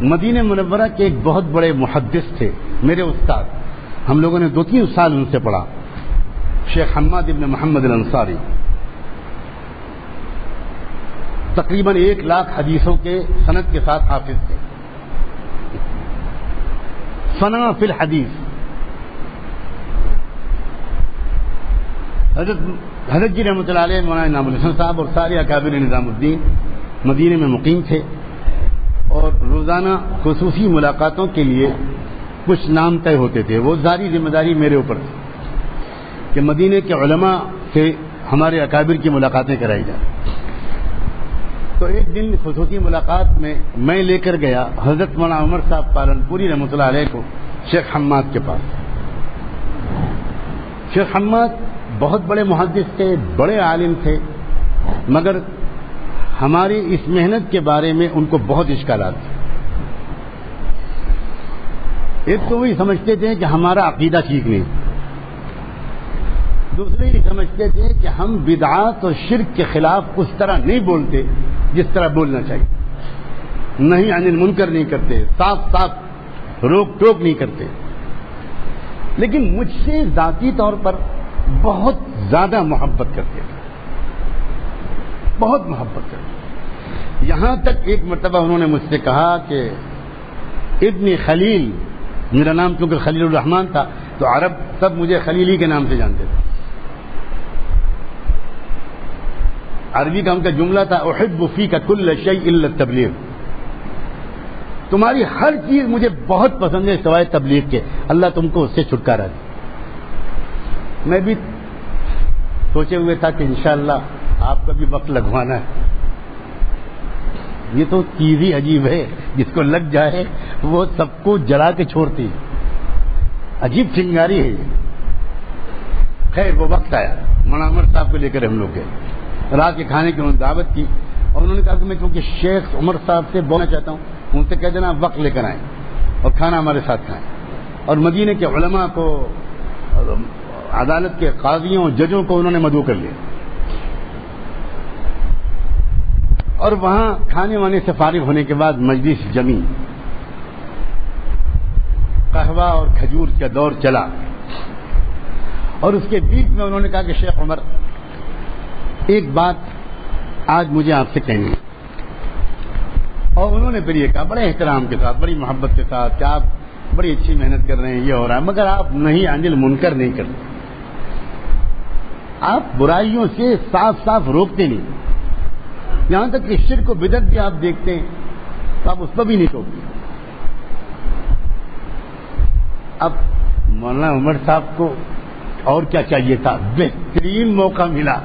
مدینہ منورہ کے ایک بہت بڑے محدث تھے میرے استاد، ہم لوگوں نے 2-3 سال ان سے پڑھا، شیخ حماد ابن محمد الانصاری، تقریباً 1 لاکھ حدیثوں کے سند کے ساتھ حافظ تھے، فنا فی الحدیث۔ حضرت جی رحمۃ اللہ علیہ، مولانا انعام الحسن صاحب اور سارے اکابر نظام الدین مدینے میں مقیم تھے، اور روزانہ خصوصی ملاقاتوں کے لیے کچھ نام طے ہوتے تھے۔ وہ ساری ذمہ داری میرے اوپر تھی کہ مدینے کے علماء سے ہمارے اکابر کی ملاقاتیں کرائی جائیں۔ تو ایک دن خصوصی ملاقات میں لے کر گیا حضرت مولانا عمر صاحب پالنپوری رحمۃ اللہ علیہ کو شیخ حماد کے پاس۔ شیخ حماد بہت بڑے محدث تھے، بڑے عالم تھے، مگر ہماری اس محنت کے بارے میں ان کو بہت اشکالات تھے۔ ایک تو وہی سمجھتے تھے کہ ہمارا عقیدہ ٹھیک نہیں، دوسرے یہ سمجھتے تھے کہ ہم بدعات اور شرک کے خلاف اس طرح نہیں بولتے جس طرح بولنا چاہیے، نہیں عن المنکر نہیں کرتے، صاف صاف روک ٹوک نہیں کرتے، لیکن مجھ سے ذاتی طور پر بہت زیادہ محبت کرتے تھے، بہت محبت کرتے تھے۔ یہاں تک ایک مرتبہ انہوں نے مجھ سے کہا کہ ابن خلیل، میرا نام کیونکہ خلیل الرحمن تھا تو عرب سب مجھے خلیلی کے نام سے جانتے تھے۔ عربی کا ان کا جملہ تھا احب فیک کل شیء الا التبلیغ، تمہاری ہر چیز مجھے بہت پسند ہے سوائے تبلیغ کے، اللہ تم کو اس سے چھٹکارا دے۔ میں بھی سوچے ہوئے تھا کہ انشاءاللہ آپ کا بھی وقت لگوانا ہے، یہ تو چیز ہی عجیب ہے، جس کو لگ جائے وہ سب کو جلا کے چھوڑتی، عجیب چنگاری ہے یہ۔ خیر وہ وقت آیا، مولانا عمر صاحب کو لے کر ہم لوگ گئے، رات کے کھانے کی انہوں نے دعوت کی، اور انہوں نے کہا کہ میں کیونکہ شیخ عمر صاحب سے بولنا چاہتا ہوں، ان سے کہہ دینا وقت لے کر آئیں اور کھانا ہمارے ساتھ کھائیں۔ اور مدینے کے علماء کو، عدالت کے قاضیوں ججوں کو انہوں نے مدعو کر لیا، اور وہاں کھانے وانے سے فارغ ہونے کے بعد مجلس جمی، قہوہ اور کھجور کا دور چلا، اور اس کے بیچ میں انہوں نے کہا کہ شیخ عمر ایک بات آج مجھے آپ سے کہنی ہے، اور انہوں نے پھر یہ کہا بڑے احترام کے ساتھ، بڑی محبت کے ساتھ کہ آپ بڑی اچھی محنت کر رہے ہیں، یہ ہو رہا ہے، مگر آپ نہیں عن المنکر نہیں کرتے، آپ برائیوں سے صاف صاف روکتے نہیں، یہاں تک کہ شرک و بدعت بھی آپ دیکھتے ہیں تو آپ اس پر بھی نہیں روکتے۔ اب مولانا عمر صاحب کو اور کیا چاہیے تھا، بہترین موقع ملا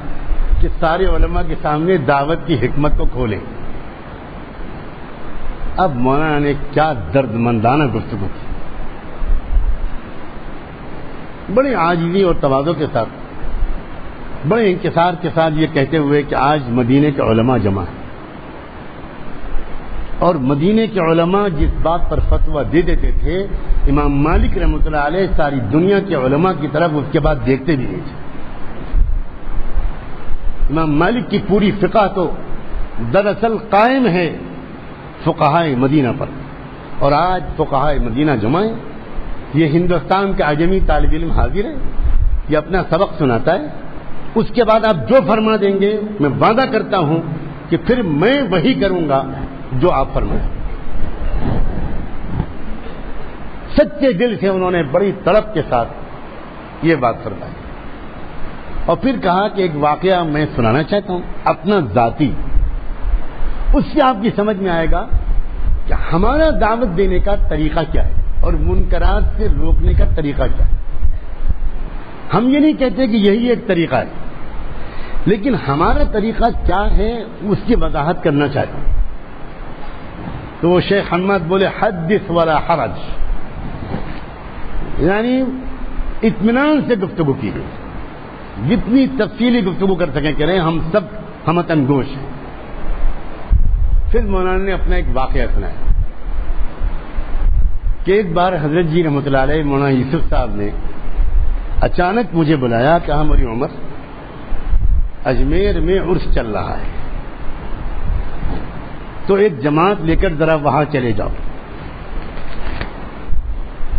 کہ سارے علماء کے سامنے دعوت کی حکمت کو کھولیں۔ اب مولانا نے کیا درد مندانہ گفتگو کی، بڑی عاجزی اور تواضع کے ساتھ، بڑے انکسار کے ساتھ یہ کہتے ہوئے کہ آج مدینے کے علماء جمع ہیں، اور مدینے کے علماء جس بات پر فتویٰ دے دیتے تھے، امام مالک رحمۃ اللہ علیہ ساری دنیا کے علماء کی طرف اس کے بعد دیکھتے بھی نہیں تھے۔ امام مالک کی پوری فقہ تو دراصل قائم ہے فقہائے مدینہ پر، اور آج فقہائے مدینہ جمع ہیں۔ یہ ہندوستان کا اعجمی طالب علم حاضر ہے، یہ اپنا سبق سناتا ہے، اس کے بعد آپ جو فرما دیں گے میں وعدہ کرتا ہوں کہ پھر میں وہی کروں گا جو آپ فرمائیں۔ سچے دل سے انہوں نے بڑی تڑپ کے ساتھ یہ بات فرمائی، اور پھر کہا کہ ایک واقعہ میں سنانا چاہتا ہوں اپنا ذاتی، اس سے آپ کی سمجھ میں آئے گا کہ ہمارا دعوت دینے کا طریقہ کیا ہے اور منکرات سے روکنے کا طریقہ کیا ہے۔ ہم یہ نہیں کہتے کہ یہی ایک طریقہ ہے، لیکن ہمارا طریقہ کیا ہے اس کی وضاحت کرنا چاہتا ہوں۔ تو وہ شیخ حماد بولے حدث ولا حرج، یعنی اطمینان سے گفتگو کی گئی، جتنی تفصیلی گفتگو کر سکیں کریں، ہم سب ہمتن گوش ہیں۔ پھر مولانا نے اپنا ایک واقعہ سنایا کہ ایک بار حضرت جی رحمۃ اللہ علیہ مولانا یوسف صاحب نے اچانک مجھے بلایا کہ ہماری عمر اجمیر میں عرس چل رہا ہے، تو ایک جماعت لے کر ذرا وہاں چلے جاؤ۔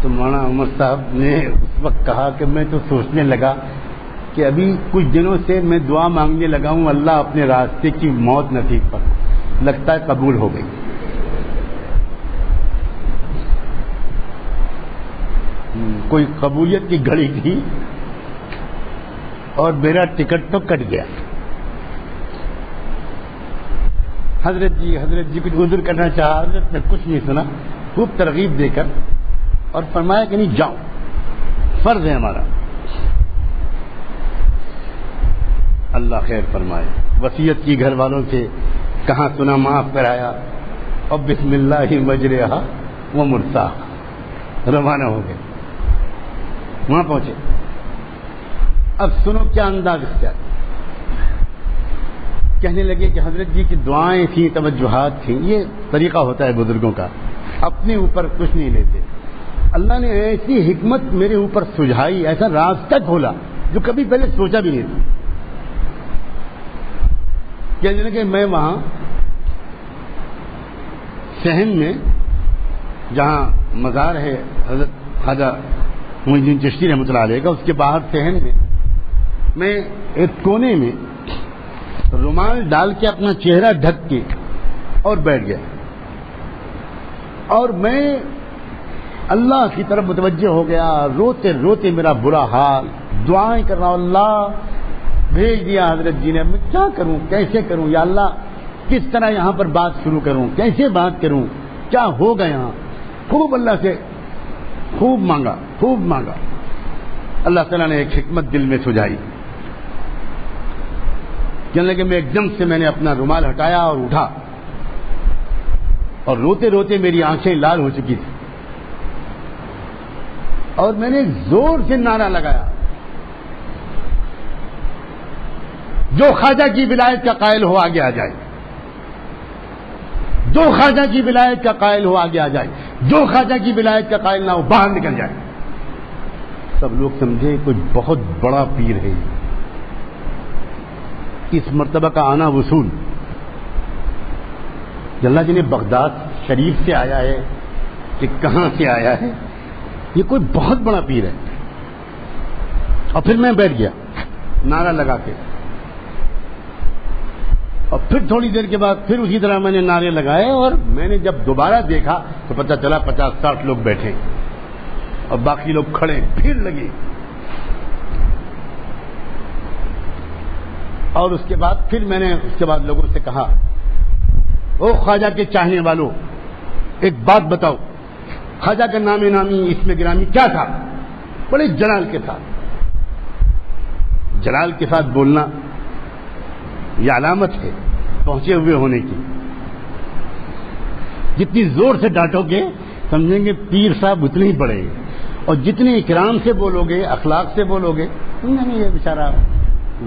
تو مولانا عمر صاحب نے اس وقت کہا کہ میں تو سوچنے لگا کہ ابھی کچھ دنوں سے میں دعا مانگنے لگا ہوں اللہ اپنے راستے کی موت نصیب پر، لگتا ہے قبول ہو گئی۔ کوئی قبولیت کی گھڑی تھی اور میرا ٹکٹ تو کٹ گیا۔ حضرت جی کچھ عذر کرنا چاہا، حضرت نے کچھ نہیں سنا، خوب ترغیب دے کر اور فرمایا کہ نہیں جاؤ، فرض ہے ہمارا۔ اللہ خیر فرمائے، وصیت کی گھر والوں سے، کہاں سنا معاف کرایا، اور بسم اللہ مجرہا و مرساہا، روانہ ہو گئے، وہاں پہنچے۔ اب سنو کیا انداز اختیار، کہنے لگے کہ حضرت جی کی دعائیں تھیں، توجہات تھیں، یہ طریقہ ہوتا ہے بزرگوں کا، اپنے اوپر کچھ نہیں لیتے۔ اللہ نے ایسی حکمت میرے اوپر سجھائی، ایسا راستہ کھولا جو کبھی پہلے سوچا بھی نہیں تھا۔ کہنے لگے میں وہاں صحن میں جہاں مزار ہے حضرت خواجہ معین الدین چشتی رحمۃ اللہ علیہ کا، اس کے باہر صحن میں ایک کونے میں رومال ڈال کے اپنا چہرہ ڈھک کے اور بیٹھ گیا، اور میں اللہ کی طرف متوجہ ہو گیا، روتے روتے میرا برا حال، دعائیں کر رہا ہوں، اللہ بھیج دیا حضرت جی نے، میں کیا کروں، کیسے کروں یا اللہ، کس طرح یہاں پر بات شروع کروں، کیسے بات کروں، کیا ہوگا یہاں۔ خوب اللہ سے خوب مانگا، اللہ تعالیٰ نے ایک حکمت دل میں سجھائی۔ کہنے لگے میں ایک دم سے میں نے اپنا رومال ہٹایا اور اٹھا، اور روتے روتے میری آنکھیں لال ہو چکی تھی، اور میں نے زور سے نعرہ لگایا، جو خواجہ کی ولایت کا قائل ہو آگے آ جائے، جو خواجہ کی ولایت کا قائل ہو آگے آ جائے، جو خواجہ کی ولایت کا قائل نہ ہو باہر نکل جائے۔ سب لوگ سمجھے کچھ بہت بڑا پیر ہے، اس مرتبہ کا آنا وصول، اللہ جی نے بغداد شریف سے آیا ہے کہ کہاں سے آیا ہے، یہ کوئی بہت بڑا پیر ہے۔ اور پھر میں بیٹھ گیا نعرہ لگا کے، اور پھر تھوڑی دیر کے بعد پھر اسی طرح میں نے نعرے لگائے، اور میں نے جب دوبارہ دیکھا تو پتہ چلا 50-60 لوگ بیٹھے اور باقی لوگ کھڑے، بھیڑ لگی۔ اور اس کے بعد پھر میں نے لوگوں سے کہا، او خواجہ کے چاہنے والوں، ایک بات بتاؤ، خواجہ کا نام نامی اسم گرامی کیا تھا؟ بڑے جلال کے ساتھ، جلال کے ساتھ بولنا یہ علامت ہے پہنچے ہوئے ہونے کی۔ جتنی زور سے ڈانٹو گے سمجھیں گے پیر صاحب اتنے ہی بڑے، اور جتنے اکرام سے بولو گے، اخلاق سے بولو گے، سمجھیں گے یہ بیچارہ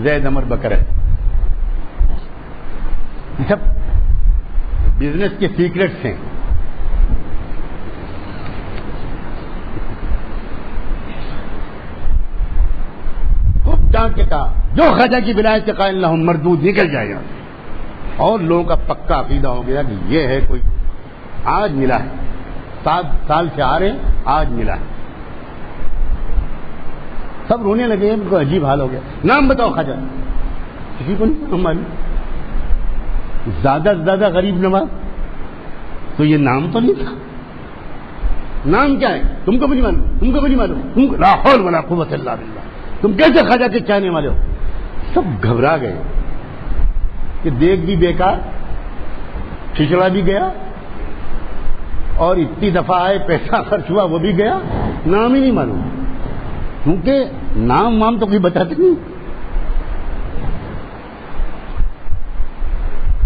زید امر بکر ہے۔ سب بزنس کے سیکرٹس ہیں۔ خوب ڈانٹ کے کہا، جو خواجہ کی ولایت کے قائل نہ ہو مردود نکل جائے گا۔ اور لوگوں کا پکا عقیدہ ہو گیا کہ یہ ہے کوئی، آج ملا ہے، 7 سال سے آ رہے ہیں، آج ملا ہے۔ سب رونے لگے، ان کو عجیب حال ہو گیا۔ نام بتاؤ خواجہ، کسی کو نہیں معلوم، زیادہ سے زیادہ غریب نواز، تو یہ نام تو نہیں تھا۔ نام کیا ہے؟ تم کو بھی نہیں معلوم، تم کو بھی نہیں معلوم، تم کو لا حول ولا قوت الا باللہ، تم کیسے خواجہ کے چاہنے والے ہو؟ سب گھبرا گئے کہ دیکھ بھی بیکار، کھچڑا بھی گیا، اور اتنی دفعہ آئے پیسہ خرچ ہوا وہ بھی گیا، نام ہی نہیں معلوم، کیونکہ نام وام تو کوئی بتاتے نہیں۔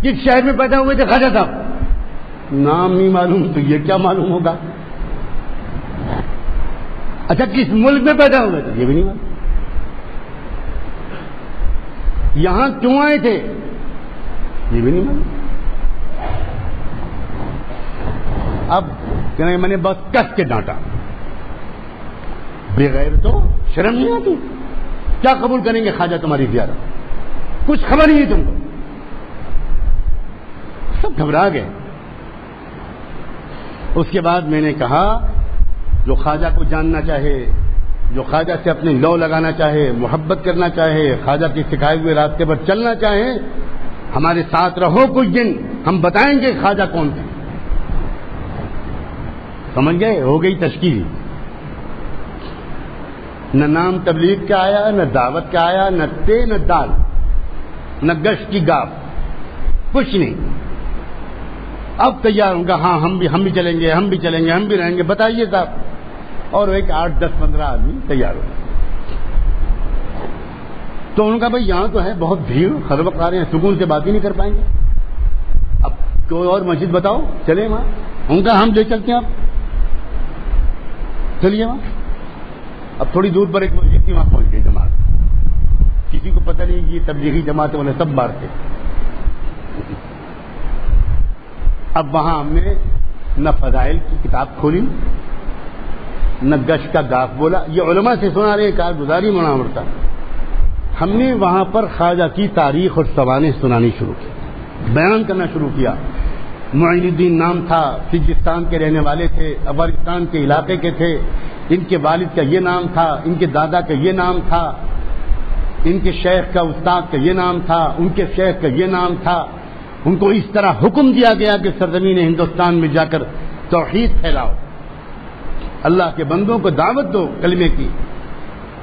کس شہر میں پیدا ہوئے تھے خواجہ صاحب؟ نام نہیں معلوم، تو یہ کیا معلوم ہوگا؟ اچھا کس ملک میں پیدا ہوئے تھے؟ یہ بھی نہیں معلوم۔ یہاں کیوں آئے تھے؟ یہ بھی نہیں معلوم۔ اب کہنے میں نے بس کس کے ڈانٹا، بغیر تو شرم نہیں آتی، کیا قبول کریں گے خواجہ تمہاری زیارت؟ کچھ خبر نہیں ہے تم کو۔ سب گھبرا گئے۔ اس کے بعد میں نے کہا جو خواجہ کو جاننا چاہے، جو خواجہ سے اپنے لو لگانا چاہے، محبت کرنا چاہے، خواجہ کے سکھائے ہوئے راستے پر چلنا چاہے، ہمارے ساتھ رہو کچھ دن، ہم بتائیں گے خواجہ کون تھے. سمجھ گئے؟ ہو گئی تشکیل. نہ نام تبلیغ کا آیا، نہ دعوت کا آیا، نہ تے نہ دال، نہ گشت کی گاف، کچھ نہیں. اب تیار ہوں گا، ہاں ہم بھی چلیں گے، ہم بھی چلیں گے، ہم بھی رہیں گے، بتائیے صاحب. اور ایک 8 10 15 آدمی تیار ہو. تو انہوں نے کہا بھائی یہاں تو ہے بہت بھیڑ، ہر وقت آ رہے ہیں، سکون سے بات ہی نہیں کر پائیں گے، اب کوئی اور مسجد بتاؤ چلے وہاں. ان کا ہم لے چلتے ہیں، آپ چلیے وہاں. اب تھوڑی دور پر ایک مسجد تھی، وہاں پہنچ گئی جماعت. کسی کو پتہ نہیں یہ تبلیغی جماعت والے سب باہر تھے. اب وہاں ہم نے نہ فضائل کی کتاب کھولی، نہ گشت کا گاف بولا. یہ علماء سے سنا رہے کارگزاری مناور تھا. ہم نے وہاں پر خواجہ کی تاریخ اور سوانح سنانی شروع کی، بیان کرنا شروع کیا. معین الدین نام تھا، سجستان کے رہنے والے تھے، افغانستان کے علاقے کے تھے. ان کے والد کا یہ نام تھا، ان کے دادا کا یہ نام تھا، ان کے شیخ کا استاد کا یہ نام تھا، ان کے شیخ کا یہ نام تھا. ان کو اس طرح حکم دیا گیا کہ سرزمین ہندوستان میں جا کر توحید پھیلاؤ، اللہ کے بندوں کو دعوت دو کلمے کی.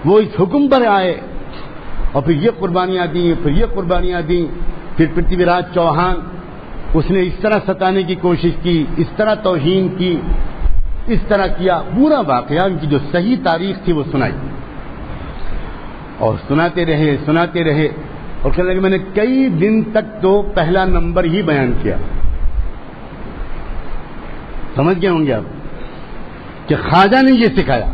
وہ اس حکم پر آئے اور پھر یہ قربانیاں دیں، پھر یہ قربانیاں دیں. پھر پرتھوی راج چوہان، اس نے اس طرح ستانے کی کوشش کی، اس طرح توہین کی، اس طرح کیا. پورا واقعہ ان کی جو صحیح تاریخ تھی وہ سنائی، اور سناتے رہے اور کہنے لگے میں نے کئی دن تک تو پہلا نمبر ہی بیان کیا. سمجھ گئے ہوں گے آپ کہ خواجہ نے یہ سکھایا،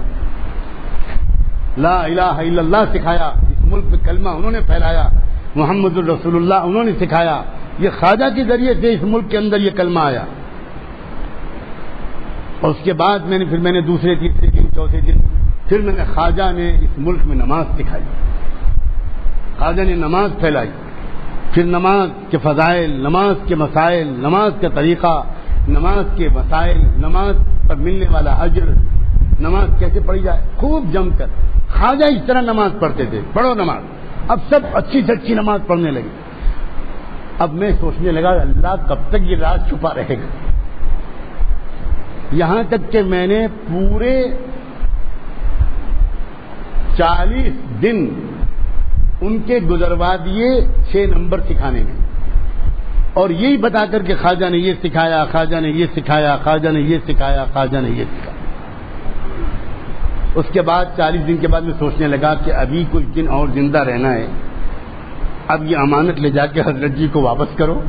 لا الہ الا اللہ سکھایا، اس ملک میں کلمہ انہوں نے پھیلایا، محمد الرسول اللہ انہوں نے سکھایا. یہ خواجہ کے ذریعے سے اس ملک کے اندر یہ کلمہ آیا. اور اس کے بعد میں نے دوسرے تیسرے دن چوتھے دن پھر میں نے خواجہ نے اس ملک میں نماز سکھائی. خواجہ نے نماز پھیلائی، پھر نماز کے فضائل، نماز کے مسائل، نماز کا طریقہ، نماز کے مسائل، نماز پر ملنے والا اجر، نماز کیسے پڑھی جائے، خوب جم کر. خواجہ اس طرح نماز پڑھتے تھے، پڑھو نماز. اب سب اچھی سے اچھی نماز پڑھنے لگے. اب میں سوچنے لگا اللہ کب تک یہ راز چھپا رہے گا. یہاں تک کہ میں نے پورے 40 دن ان کے گزروا دیے 6 نمبر سکھانے میں، اور یہی بتا کر کہ خواجہ نے یہ سکھایا، خواجہ نے یہ سکھایا، خواجہ نے یہ سکھایا، خواجہ نے یہ سکھایا. اس کے بعد 40 دن کے بعد میں سوچنے لگا کہ ابھی کچھ دن اور زندہ رہنا ہے. اب یہ امانت لے جا کے حضرت جی کو واپس کرو.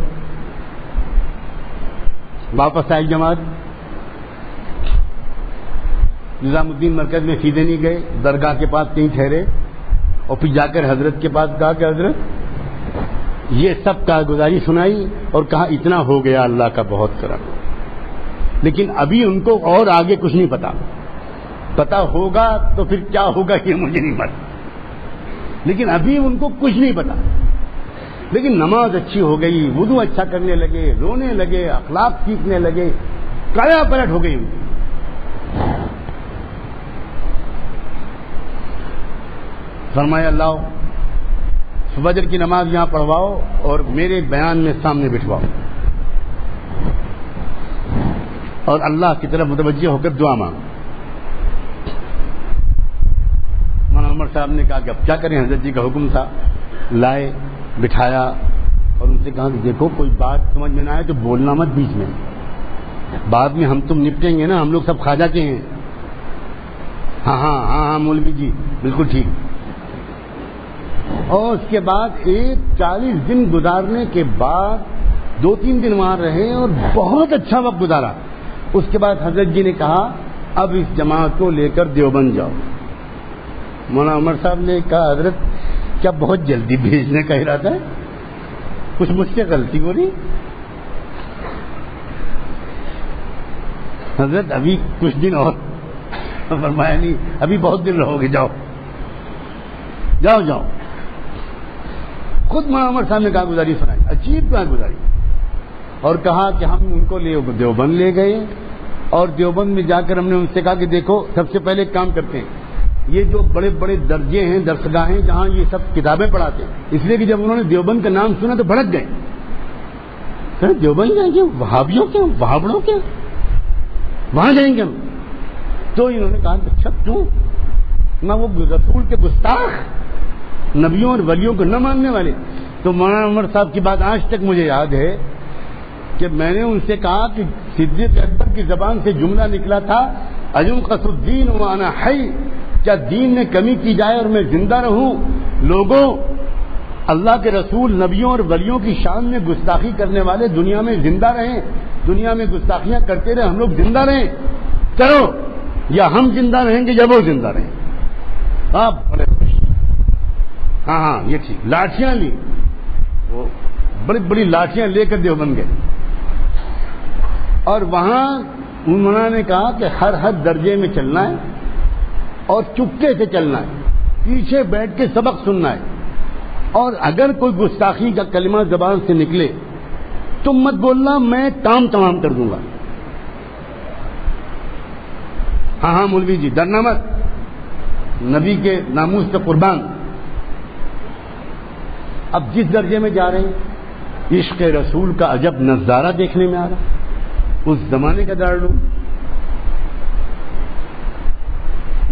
واپس آئی جماعت. نظام الدین مرکز میں سیدھے نہیں گئے، درگاہ کے پاس کہیں ٹھہرے اور پھر جا کر حضرت کے پاس کہا کہ حضرت یہ سب کارگزاری سنائی اور کہا اتنا ہو گیا، اللہ کا بہت کرم. لیکن ابھی ان کو اور آگے کچھ نہیں پتا ہوگا تو پھر کیا ہوگا یہ مجھے نہیں پتا، لیکن ابھی ان کو کچھ نہیں پتا. لیکن نماز اچھی ہو گئی، وضو اچھا کرنے لگے، رونے لگے، اخلاق سیکھنے لگے، کایا پلٹ ہو گئی ان کی. فرمایا لاؤ فجر کی نماز یہاں پڑھواؤ اور میرے بیان میں سامنے بٹھواؤ، اور اللہ کی طرف متوجہ ہو کر دعا مانگو. مولانا عمر صاحب نے کہا کہ اب کیا کریں، حضرت جی کا حکم تھا. لائے، بٹھایا اور ان سے کہا کہ دیکھو کوئی بات سمجھ میں نہ آئے تو بولنا مت بیچ میں، بعد میں ہم تم نپٹیں گے نا، ہم لوگ سب خواجہ کے ہیں. ہاں مولوی جی بالکل ٹھیک. اور اس کے بعد 40 دن گزارنے کے بعد 2-3 دن وہاں رہے اور بہت اچھا وقت گزارا. اس کے بعد حضرت جی نے کہا اب اس جماعت کو لے کر دیوبند جاؤ. مولانا عمر صاحب نے کہا حضرت کیا بہت جلدی بھیجنے کا ارادہ ہے، کچھ مجھ سے غلطی ہو رہی؟ حضرت ابھی کچھ دن اور. فرمایا نہیں ابھی بہت دن رہو گے، جاؤ. خود مولانا عمر صاحب نے کارگزاری سنائی، عجیب کارگزاری، اور کہا کہ ہم ان کو لے دیوبند لے گئے اور دیوبند میں جا کر ہم نے ان سے کہا کہ دیکھو سب سے پہلے ایک کام کرتے ہیں، یہ جو بڑے بڑے درجے ہیں، درسگاہیں جہاں یہ سب کتابیں پڑھاتے ہیں، اس لیے کہ جب انہوں نے دیوبند کا نام سنا تو بھڑک گئے، دیوبند جائیں گے وہابیوں کے وہابڑوں کے وہاں جائیں گے ہم؟ تو انہوں نے کہا اچھا کیوں؟ نہ وہ رسول کے گستاخ، نبیوں اور ولیوں کو نہ ماننے والے۔ تو مولانا عمر صاحب کی بات آج تک مجھے یاد ہے کہ میں نے ان سے کہا کہ صدیق اکبر کی زبان سے جملہ نکلا تھا اَيُنْقَصُ الدِّينُ وَأَنَا حَيٌّ، کیا دین میں کمی کی جائے اور میں زندہ رہوں؟ لوگوں، اللہ کے رسول نبیوں اور ولیوں کی شان میں گستاخی کرنے والے دنیا میں زندہ رہیں، دنیا میں گستاخیاں کرتے رہے، ہم لوگ زندہ رہیں، کرو، یا ہم زندہ رہیں گے یا وہ زندہ رہیں۔ آپ بڑے خوش، ہاں یہ ٹھیک، لاٹھیاں لی، وہ بڑی بڑی لاٹھیاں لے کر دیوبند گئے، اور وہاں انہوں نے کہا کہ ہر درجے میں چلنا ہے اور چپکے سے چلنا ہے، پیچھے بیٹھ کے سبق سننا ہے، اور اگر کوئی گستاخی کا کلمہ زبان سے نکلے تم مت بولنا، میں تمام کر دوں گا۔ ہاں مولوی جی ڈرنا مت، نبی کے ناموس پہ قربان۔ اب جس درجے میں جا رہے ہیں، عشق رسول کا عجب نظارہ دیکھنے میں آ رہا، اس زمانے کا دارالعلوم۔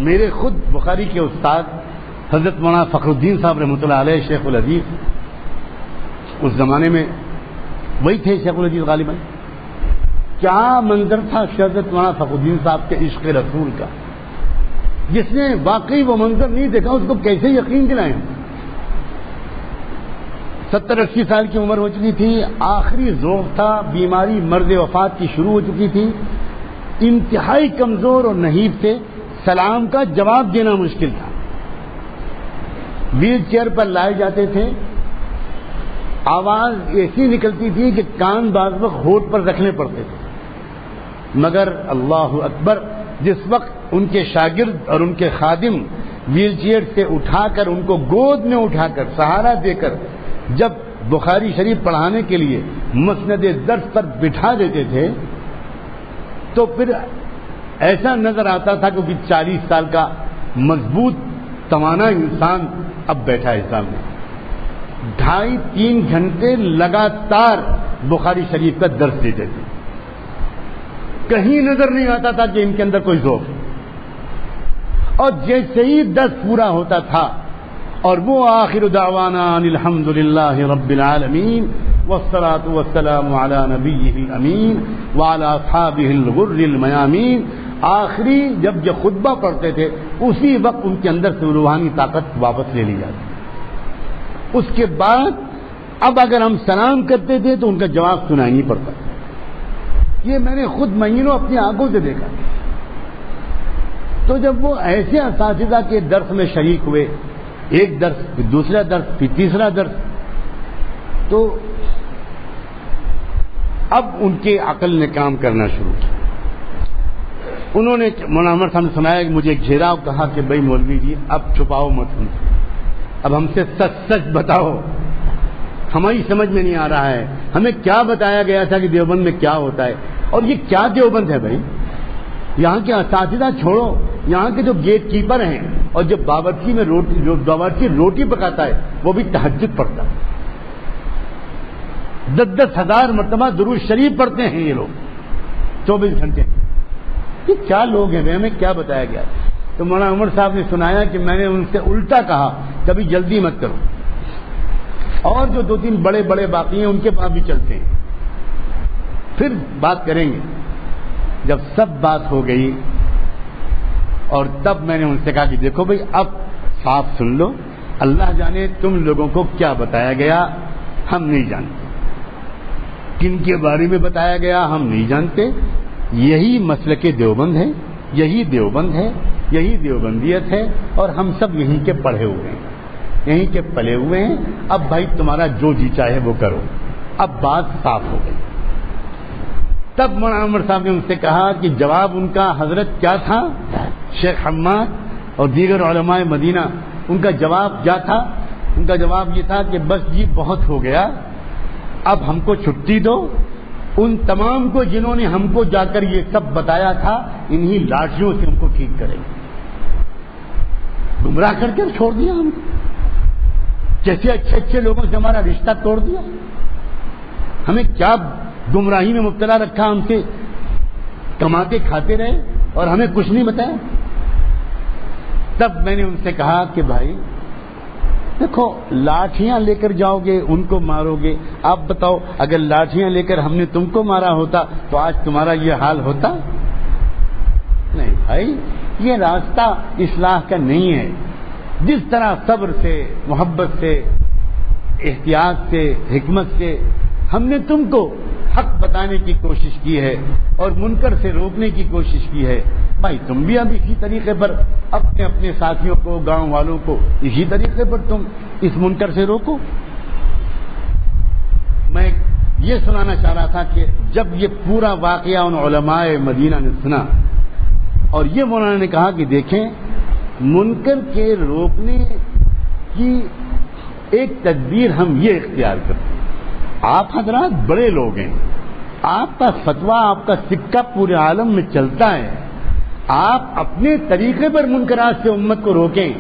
میرے خود بخاری کے استاد حضرت مولانا فخر الدین صاحب رحمۃ اللہ علیہ، شیخ الحدیث، اس زمانے میں وہی تھے شیخ الحدیث غالباً۔ کیا منظر تھا حضرت مولانا فخر الدین صاحب کے عشق رسول کا، جس نے واقعی وہ منظر نہیں دیکھا اس کو کیسے یقین دلائیں؟ 70-80 سال کی عمر ہو چکی تھی، آخری ذوق تھا، بیماری مرض وفات کی شروع ہو چکی تھی، انتہائی کمزور اور نحیف تھے، سلام کا جواب دینا مشکل تھا، ویل چیئر پر لائے جاتے تھے، آواز ایسی نکلتی تھی کہ کان بعض وقت ہونٹ پر رکھنے پڑتے تھے، مگر اللہ اکبر، جس وقت ان کے شاگرد اور ان کے خادم ویل چیئر سے اٹھا کر ان کو گود میں اٹھا کر سہارا دے کر جب بخاری شریف پڑھانے کے لیے مسند درس پر بٹھا دیتے تھے تو پھر ایسا نظر آتا تھا کہ 40 سال کا مضبوط توانا انسان اب بیٹھا ہے سامنے، 2.5-3 گھنٹے لگاتار بخاری شریف کا درس دیتے تھے، کہیں نظر نہیں آتا تھا کہ ان کے اندر کوئی ذوق، اور جیسے ہی درس پورا ہوتا تھا اور وہ آخر دعوانا ان الحمد للہ رب العالمین والصلاۃ والسلام علی نبیہ الامین وعلی اصحابہ الغر المیامین، آخری جب یہ خطبہ پڑھتے تھے اسی وقت ان کے اندر سے روحانی طاقت واپس لے لی جاتی۔ اس کے بعد اب اگر ہم سلام کرتے تھے تو ان کا جواب سنائی نہیں پڑتا، یہ میں نے خود مہینوں اپنی آنکھوں سے دیکھا۔ تو جب وہ ایسے اساتذہ کے درس میں شریک ہوئے، ایک درس پھر دوسرا درس پھر تیسرا درس، تو اب ان کے عقل نے کام کرنا شروع کیا۔ انہوں نے مولانا عمر صاحب نے سنایا کہ مجھے گھیرا اور کہا کہ بھائی مولوی جی اب چھپاؤ مت، اب ہم سے سچ بتاؤ، ہماری سمجھ میں نہیں آ رہا ہے، ہمیں کیا بتایا گیا تھا کہ دیوبند میں کیا ہوتا ہے، اور یہ کیا دیوبند ہے بھائی؟ یہاں کے اساتذہ چھوڑو، یہاں کے جو گیٹ کیپر ہیں اور جو باورچی روٹی پکاتا ہے وہ بھی تہجد پڑھتا ہے، 10 ہزار مرتبہ درود شریف پڑھتے ہیں یہ لوگ 24 گھنٹے۔ یہ کیا لوگ ہیں بھائی، ہمیں کیا بتایا گیا؟ تو مولانا عمر صاحب نے سنایا کہ میں نے ان سے الٹا کہا کبھی جلدی مت کرو، اور جو 2-3 بڑے بڑے باقی ہیں ان کے پاس بھی چلتے ہیں، پھر بات کریں گے۔ جب سب بات ہو گئی اور تب میں نے ان سے کہا کہ دیکھو بھائی اب صاف سن لو، اللہ جانے تم لوگوں کو کیا بتایا گیا، ہم نہیں جانتے، کن کے بارے میں بتایا گیا ہم نہیں جانتے، یہی مسلک دیوبند ہے، یہی دیوبند ہے، یہی دیوبندیت ہے، اور ہم سب یہیں کے پڑھے ہوئے ہیں، یہیں کے پلے ہوئے ہیں، اب بھائی تمہارا جو جی چاہے وہ کرو۔ اب بات صاف ہو گئی۔ تب مولانا عمر صاحب نے ان سے کہا کہ جواب ان کا حضرت کیا تھا، شیخ حماد اور دیگر علماء مدینہ، ان کا جواب کیا تھا؟ ان کا جواب یہ تھا کہ بس جی بہت ہو گیا، اب ہم کو چھٹی دو ان تمام کو جنہوں نے ہم کو جا کر یہ سب بتایا تھا، انہی لاٹھیوں سے ہم کو ٹھیک کریں گے. گمراہ کر کے چھوڑ دیا ہم کو، جیسے اچھے اچھے لوگوں سے ہمارا رشتہ توڑ دیا. ہمیں کیا گمراہی میں مبتلا رکھا، ہم سے کماتے کھاتے رہے اور ہمیں کچھ نہیں بتایا. تب میں نے ان سے کہا کہ بھائی دیکھو، لاٹھیاں لے کر جاؤ گے، ان کو مارو گے. آپ بتاؤ، اگر لاٹھیاں لے کر ہم نے تم کو مارا ہوتا تو آج تمہارا یہ حال ہوتا؟ نہیں بھائی، یہ راستہ اصلاح کا نہیں ہے. جس طرح صبر سے، محبت سے، احتیاط سے، حکمت سے ہم نے تم کو حق بتانے کی کوشش کی ہے اور منکر سے روکنے کی کوشش کی ہے، بھائی تم بھی اب اسی طریقے پر اپنے اپنے ساتھیوں کو، گاؤں والوں کو اسی طریقے پر تم اس منکر سے روکو. میں یہ سنانا چاہ رہا تھا کہ جب یہ پورا واقعہ ان علماء مدینہ نے سنا اور یہ مولانا نے کہا کہ دیکھیں، منکر کے روکنے کی ایک تدبیر ہم یہ اختیار کرتے ہیں. آپ حضرات بڑے لوگ ہیں، آپ کا فتویٰ، آپ کا سکہ پورے عالم میں چلتا ہے. آپ اپنے طریقے پر منکرات سے امت کو روکیں،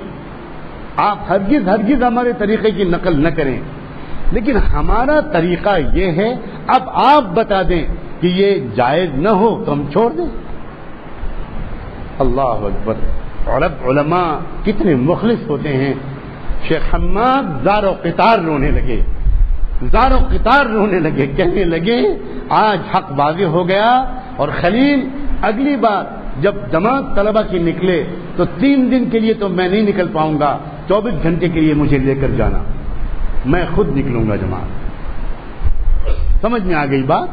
آپ ہرگز ہرگز ہمارے طریقے کی نقل نہ کریں. لیکن ہمارا طریقہ یہ ہے، اب آپ بتا دیں کہ یہ جائز نہ ہو تو ہم چھوڑ دیں. اللہ اکبر. علماء کتنے مخلص ہوتے ہیں. شیخ حماد زار و قطار رونے لگے، زار و قطار رونے لگے، کہنے لگے آج حق واضح ہو گیا. اور خلیل اگلی بار جب جماعت طلبہ کی نکلے تو 3 دن کے لیے تو میں نہیں نکل پاؤں گا، 24 گھنٹے کے لیے مجھے لے کر جانا، میں خود نکلوں گا جماعت. سمجھ میں آ گئی بات؟